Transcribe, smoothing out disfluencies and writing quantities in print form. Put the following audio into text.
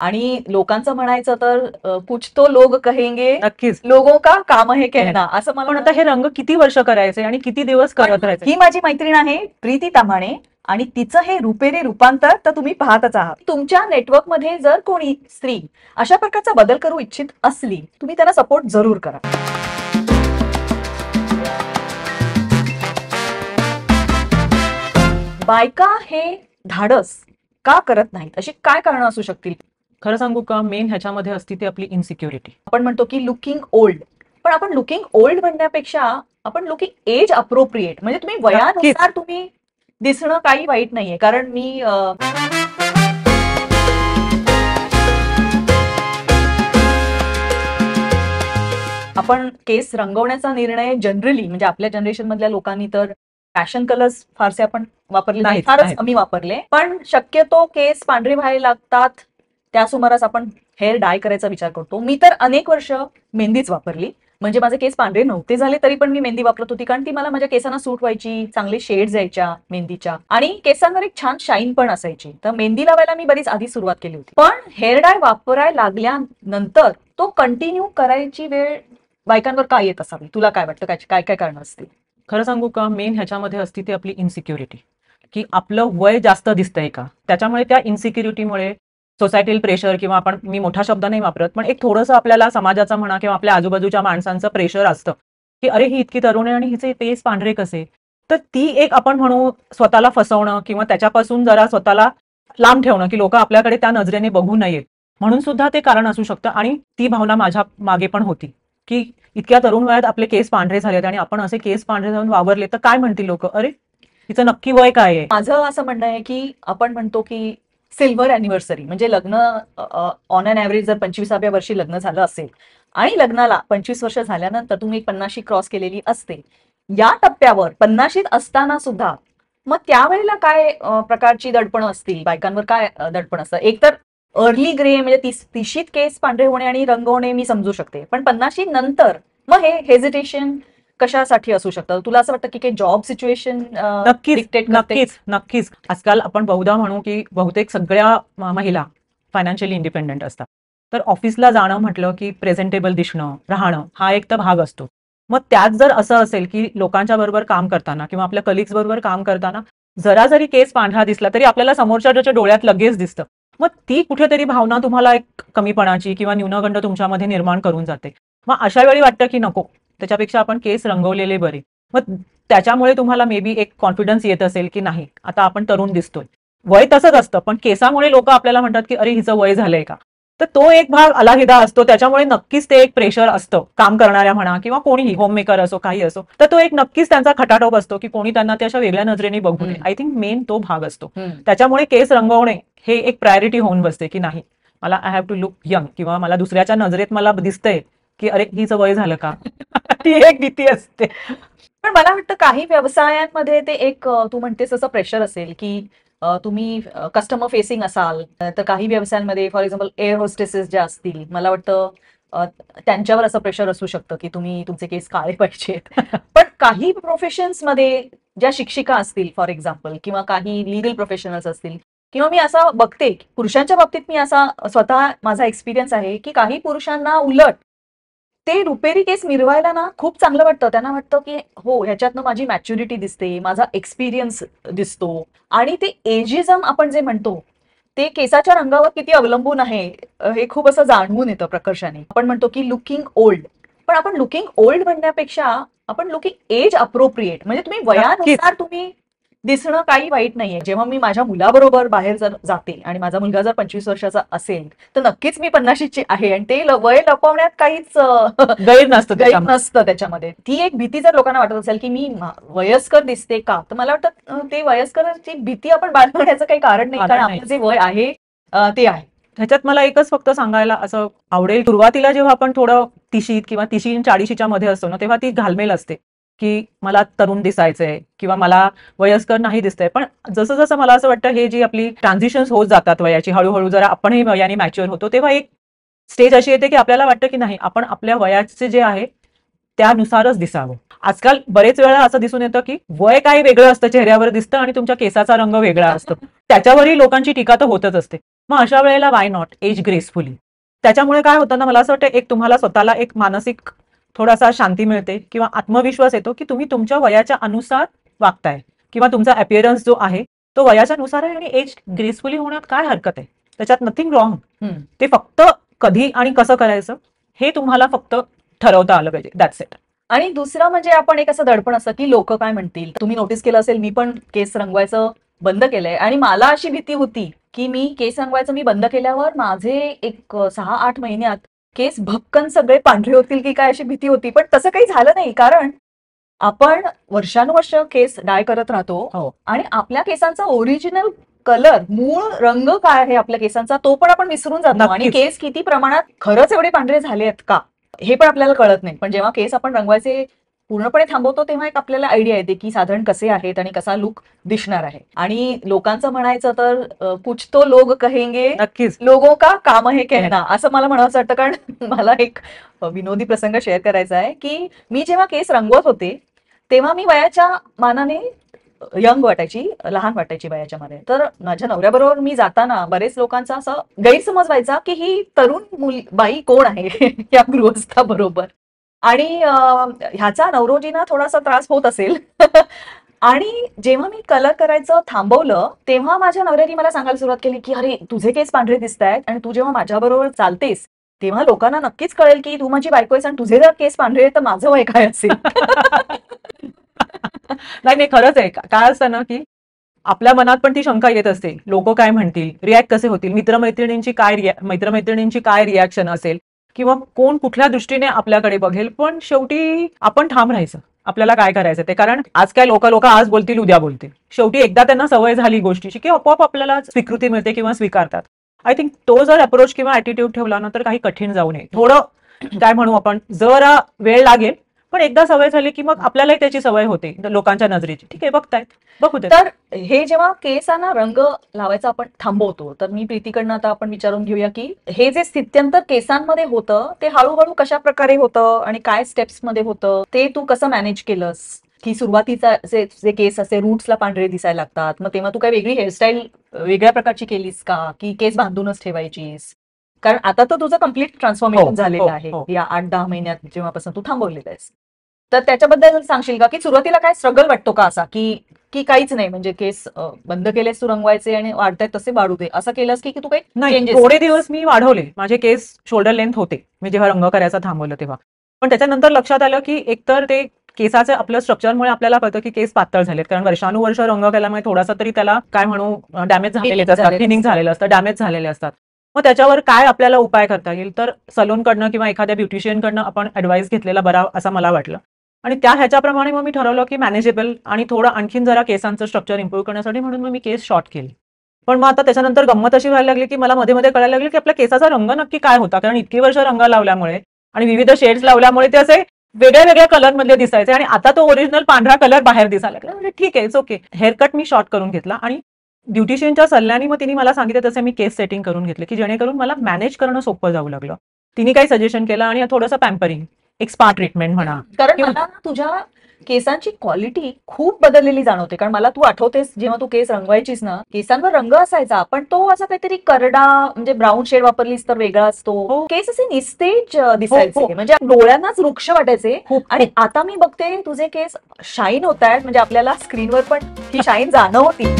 आणि लोकांचं म्हणायचं तर कुछ तो लोग कहेंगे, नक्कीच लोगों का काम है कहना, असं मला पण आता हे रंग किती वर्ष करायचे आणि किती दिवस करत राहायचे. ही माझी मैत्रीण आहे प्रीती ताम्हाणे आणि तिचं हे रुपेरी रूपांतर तर तुम्ही पाहतच आहात. तुमच्या नेटवर्कमध्ये जर कोणी स्त्री अशा प्रकारचा बदल करू इच्छित असली, तुम्ही त्यांना सपोर्ट जरूर करा. बायका हे धाडस का करत नाहीत, अशी काय कारणं असू शकतील? खरं सांगू का, मेन ह्याच्यामध्ये असते ती आपली इन्सिक्युरिटी. आपण म्हणतो की लुकिंग ओल्ड, पण आपण लुकिंग ओल्ड म्हणण्यापेक्षा आपण लुकिंग एज अप्रोप्रिएट, म्हणजे तुम्ही वयानुसार तुम्ही दिसणं काही वाईट नाहीये. कारण मी आपण केस रंगवण्याचा निर्णय जनरली म्हणजे आपल्या जनरेशन मधल्या लोकांनी तर फॅशन कलर्स फारसे आपण वापरले नाही, फारच कमी वापरले. पण शक्यतो केस पांढरे व्हायला लागतात त्या सुमारास आपण हेअर डाय करायचा विचार करतो. मी तर अनेक वर्ष मेहंदीच वापरली, म्हणजे माझे केस पांढरे नव्हते झाले तरी पण मी मेहंदी वापरत होती, कारण ती मला माझ्या केसांना सूट व्हायची, चांगले शेड्स यायच्या मेहंदीच्या आणि केसांवर एक छान शाईन पण असायची. तर मेहंदी लावायला मी बरीच आधी सुरुवात केली होती. पण हेअर डाय वापरायला लागल्यानंतर तो कंटिन्यू करायची वेळ बायकांवर काय येत असावी, तुला काय वाटतं, काय काय कारण असतील? खरं सांगू का, मेन ह्याच्यामध्ये असते ती आपली इन्सिक्युरिटी, की आपलं वय जास्त दिसतंय का. त्याच्यामुळे त्या इन्सिक्युरिटीमुळे सोसायटील प्रेशर किंवा आपण, मी मोठा शब्द नाही वापरत, पण एक थोडंसं आपल्याला समाजाचा म्हणा किंवा आपल्या आजूबाजूच्या माणसांचं प्रेशर असतं की अरे ही इतकी तरुण आहे आणि हिचे केस पांढरे कसे. तर ती एक आपण म्हणू स्वतःला फसवणं किंवा त्याच्यापासून जरा स्वतःला लांब ठेवणं, की लोक आपल्याकडे त्या नजरेने बघू नयेत, म्हणून सुद्धा ते कारण असू शकतं. आणि ती भावना माझ्या मागे पण होती की इतक्या तरुण वयात आपले केस पांढरे झालेत आणि आपण असे केस पांढरे जाऊन वावरले तर काय म्हणतील लोक, अरे हिचं नक्की वय काय आहे. माझं असं म्हणणं आहे की आपण म्हणतो की सिल्वर अॅनिव्हर्सरी म्हणजे लग्न ऑन अन ॲव्हरेज जर 25व्या वर्षी लग्न झालं असेल आणि लग्नाला 25 वर्ष झाल्यानंतर तुम्ही 50 क्रॉस केलेली असते, या टप्प्यावर 50 असताना सुद्धा मग त्यावेळेला काय प्रकारची दडपणं असतील, बायकांवर काय दडपण असतं? एक तर अर्ली ग्रे म्हणजे 30शीत केस पांढरे होणे आणि रंग होणे मी समजू शकते, पण 50 नंतर मग हे हेजिटेशन कशासाठी असू शकतं? तुला असं वाटतं की काही जॉब सिच्युएशन? नक्कीच. आजकाल आपण बहुधा म्हणू की बहुतेक सगळ्या महिला फायनान्शियली इंडिपेंडेंट असतात. तर ऑफिसला जाणं म्हटलं की प्रेझेंटेबल दिसणं, राहणं हा एक तर भाग असतो. मग त्यात जर असं असेल की लोकांच्या बरोबर काम करताना किंवा आपल्या कलिग्स बरोबर काम करताना जरा जरी केस पांढरा दिसला तरी आपल्याला समोरच्या डोळ्यात लगेच दिसतं. मग ती कुठेतरी भावना तुम्हाला एक कमीपणाची किंवा न्यूनगंड तुमच्यामध्ये निर्माण करून जाते. मग अशा वेळी वाटतं की नको, त्याच्यापेक्षा आपण केस रंगवलेले बरे. मग त्याच्यामुळे तुम्हाला मे बी एक कॉन्फिडन्स येत असेल की नाही आता आपण तरुण दिसतोय. वय तसंच असतं, पण केसामुळे लोक आपल्याला म्हणतात की अरे हिचं वय झालंय का. तर तो एक भाग अलाहिदा असतो. त्याच्यामुळे नक्कीच ते एक प्रेशर असतं काम करणाऱ्या म्हणा किंवा कोणीही, होममेकर असो काही असो, तर तो एक नक्कीच त्यांचा खटाटोप असतो की कोणी त्यांना त्या अशा वेगळ्या नजरेने बघू नये. आय थिंक मेन तो भाग असतो. त्याच्यामुळे केस रंगवणे हे एक प्रायोरिटी होऊन बसते की नाही मला I have to look young, किंवा मला दुसऱ्याच्या नजरेत मला दिसतंय की अरे हिचं वय झालं का. ती एक भीती असते. पण मला वाटतं काही व्यवसायांमध्ये ते एक तू म्हणतेस असं प्रेशर असेल की तुम्ही कस्टमर फेसिंग असाल, तर काही व्यवसायांमध्ये फॉर एक्झाम्पल एअर होस्टेसेस ज्या असतील, मला वाटतं त्यांच्यावर असं प्रेशर असू शकतं की तुम्ही तुमचे केस काळे पाहिजेत. पण काही प्रोफेशन्समध्ये ज्या शिक्षिका असतील फॉर एक्झाम्पल, किंवा काही लिगल प्रोफेशनल्स असतील, किंवा मी असं बघते पुरुषांच्या बाबतीत, मी असा स्वतः माझा एक्सपिरियन्स आहे की काही पुरुषांना उलट ते रुपेरी केस मिरवायला ना खूप चांगलं वाटतं. त्यांना वाटतं की हो ह्याच्यातनं माझी मॅच्युरिटी दिसते, माझा एक्सपिरियन्स दिसतो. आणि ते एजिझम आपण जे म्हणतो ते केसाच्या रंगावर किती अवलंबून आहे हे खूप असं जाणवून येतं प्रकर्षाने. आपण म्हणतो की लुकिंग ओल्ड, पण आपण लुकिंग ओल्ड म्हणण्यापेक्षा आपण लुकिंग एज अप्रोप्रिएट, म्हणजे तुम्ही वयानुसार तुम्ही दिसणं काही वाईट नाहीये. जेव्हा मी माझ्या मुलाबरोबर बाहेर जर जाते आणि माझा मुलगा जर 25 वर्षाचा असेल तर नक्कीच मी 50ची आहे, आणि ते वय लपवण्यात काहीच गैर नसतं त्याच्यामध्ये. ती एक भीती जर लोकांना वाटत असेल की मी वयस्कर दिसते का, तर मला वाटतं ते वयस्करची भीती आपण बाळगण्याचं काही कारण नाही, कारण आपलं जे वय आहे ते आहे. ह्याच्यात मला एकच फक्त सांगायला असं आवडेल, सुरुवातीला जेव्हा आपण थोडं 30 किंवा 30-40च्या मध्ये असतो ना, तेव्हा ती घालमेल असते की मला तरुण दिसायचंय किंवा मला वयस्कर नाही दिसतंय. पण जसं जसं मला असं वाटतं हे जी आपली ट्रान्झिशन्स होत जातात वयाची, हळूहळू जरा आपणही वयाने मॅच्युअर होतो, तेव्हा एक स्टेज अशी येते की आपल्याला वाटतं की नाही आपण आपल्या वयाचे जे आहे त्यानुसारच दिसावं. आजकाल बरेच वेळा असं दिसून येतं की वय काही वेगळं असतं चेहऱ्यावर दिसतं आणि तुमच्या केसाचा रंग वेगळा असतो. त्याच्यावरही लोकांची टीका तर होतच असते. मग अशा वेळेला वाय नॉट एज ग्रेसफुली. त्याच्यामुळे काय होतं ना, मला असं वाटतं एक तुम्हाला स्वतःला एक मानसिक थोडासा शांती मिळते किंवा आत्मविश्वास येतो की तुम्ही तुमच्या वयाच्या अनुसार वागताय किंवा तुमचा अपिअरन्स जो आहे तो वयाच्या नुसार आहे आणि एज ग्रेसफुली होण्यात काय हरकत आहे, त्याच्यात नथिंग रॉंग. ते फक्त कधी आणि कसं करायचं हे तुम्हाला फक्त ठरवता आलं पाहिजे, दॅट्स इट. आणि दुसरं म्हणजे आपण एक असं दडपण असतं की लोक काय म्हणतील. तुम्ही नोटीस केलं असेल, मी पण केस रंगवायचं बंद केलंय आणि मला अशी भीती होती की मी केस रंगवायचं मी बंद केल्यावर माझे एक 6-8 महिन्यात केस भक्कन सगळे पांढरे होतील की काय अशी भीती होती. पण तसं काही झालं नाही, कारण आपण वर्षानुवर्ष केस डाय करत राहतो आणि आपल्या केसांचा ओरिजिनल कलर, मूळ रंग काय आहे आपल्या केसांचा तो पण आपण विसरून जातो आणि केस किती प्रमाणात खरंच एवढे पांढरे झाले आहेत का हे पण आपल्याला कळत नाही. पण जेव्हा केस आपण रंगवायचे पूर्णपणे थांबवतो तेव्हा एक आपल्याला आयडिया येते की साधारण कसे आहेत आणि कसा लुक दिसणार आहे. आणि लोकांचं म्हणायचं तर कुछ तो लोग कहेंगे, नक्कीच लोगों का काम है कहना, असं मला म्हणावंसं वाटतं. कारण मला एक विनोदी प्रसंग शेअर करायचा आहे की मी जेव्हा केस रंगवत होते तेव्हा मी वयाच्या मानाने यंग वाटायची, लहान वाटायची वयाच्या मध्ये. तर माझ्या नवऱ्याबरोबर मी जाताना बरेच लोकांचा असा गैरसमज व्हायचा की ही तरुण बाई कोण आहे या गृहस्थाबरोबर. आणि ह्याचा नवरोजींना थोडासा त्रास होत असेल. आणि जेव्हा मी कलर करायचं थांबवलं तेव्हा माझ्या नवऱ्याने मला सांगायला सुरुवात केली की अरे तुझे केस पांढरे दिसत आहेत आणि तू जेव्हा माझ्याबरोबर चालतेस तेव्हा लोकांना नक्कीच कळेल की तू माझी बायको आहेस आणि तुझे जर केस पांढरे आहेत तर माझं वय काय असेल. नाही नाही, खरंच आहे. काय असतं ना की आपल्या मनात पण ती शंका येत असते, लोक काय म्हणतील, रिॲक्ट कसे होतील, मित्रमैत्रिणींची काय रिॲक्शन असेल किंवा कोण कुठल्या दृष्टीने आपल्याकडे बघेल. पण शेवटी आपण ठाम राहायचं आपल्याला काय करायचं ते. कारण आज काय लोक आज बोलतील उद्या बोलतील, शेवटी एकदा त्यांना सवय झाली गोष्टीची की आपोआप आपल्याला स्वीकृती मिळते किंवा स्वीकारतात. आय थिंक तो जर अप्रोच किंवा ऍटिट्यूड ठेवला ना तर काही कठीण जाऊ नये. थोडं काय म्हणू आपण, जरा वेळ लागेल पण एकदा सवय झाली की मग आपल्यालाही त्याची सवय होते लोकांच्या नजरेची. ठीक आहे, बघतायत बघू दे. तर हे जेव्हा केसांना रंग लावायचा आपण थांबवतो तर मी प्रीतीकडनं आता आपण विचारून घेऊया की हे जे स्थित्यंतर केसांमध्ये होतं ते हळूहळू कशा प्रकारे होतं आणि काय स्टेप्स मध्ये होतं ते तू कसं मॅनेज केलंस. की सुरुवातीचा जे केस असे रूट्सला पांढरे दिसायला लागतात मग तेव्हा तू काय वेगळी हेअरस्टाईल वेगळ्या प्रकारची केलीस का की केस बांधूनच ठेवायचीस. कारण आता तर तुझं कम्प्लीट ट्रान्सफॉर्मेशन झालेलं आहे या 8-10 महिन्यात जेव्हापासून तू थांबवलेलं आहेस. तर त्याच्याबद्दल सांगशील का की सुरुवातीला काय स्ट्रगल वाटतो का असा की काहीच नाही म्हणजे केस बंद केलेस तू रंगवायचे आणि वाढतायत तसे वाढू दे असं केलंस की तू काही नाही, थोडे दिवस मी वाढवले. माझे केस शोल्डर लेंथ होते मी जेव्हा रंग करायचा थांबवलं तेव्हा. पण त्याच्यानंतर लक्षात आलं की एकतर ते केसाचं आपलं स्ट्रक्चरमुळे आपल्याला कळतं की केस पातळ झालेत, कारण वर्षानुवर्ष रंग केल्यामुळे थोडासा तरी त्याला काय म्हणू डॅमेज झालेले असतात, थिनिंग झालेलं असतं, डॅमेज झालेले असतात. मग त्याच्यावर काय आपल्याला उपाय करता येईल तर सलूनकडनं किंवा एखाद्या ब्युटिशियनकडनं आपण ऍडवाइस घेतलेला बरा असं मला वाटलं. आणि ह्याच्याप्रमाणे मग मी ठरवलं की मॅनेजेबल आणि थोडं आणखीन जरा केसांचं स्ट्रक्चर इम्प्रूव्ह करण्यासाठी म्हणून मग मी केस शॉर्ट केले. पण मग आता त्याच्यानंतर गंमत अशी व्हायला लागली की मला मध्ये मध्ये कळायला लागली की आपल्या केसाचा रंग नक्की काय होता, कारण इतकी वर्ष रंग लावल्यामुळे आणि विविध शेड्स लावल्यामुळे ते असे वेगळ्या वेगळ्या कलरमध्ये दिसायचे आणि आता तो ओरिजिनल पांढरा कलर बाहेर दिसायला लागला. म्हणजे ठीक आहे, it's okay. Haircut me short करून घेतला आणि ब्युटिशियनच्या सल्ल्याने मग तिने मला सांगितलं तसं मी केस सेटिंग करून घेतले की जेणेकरून मला मॅनेज करणं सोपं जाऊ लागलं. तिने काही सजेशन केलं आणि थोडंसं पॅम्परिंग, एक स्पा ट्रीटमेंट म्हणा. कारण मला तुझ्या केसांची क्वालिटी खूप बदललेली जाणवते. कारण मला तू आठवतेस जेव्हा तू केस रंगवायचीस ना केसांवर रंग असायचा पण तो असा काहीतरी करडा म्हणजे ब्राऊन शेड वापरलीस तर वेगळा असतो. केस असे निस्तेज दिसायचे म्हणजे डोळ्यांनाच वृक्ष वाटायचे. आणि आता मी बघते तुझे केस शाईन होत आहेत म्हणजे आपल्याला स्क्रीनवर पण ही शाईन जाणवती.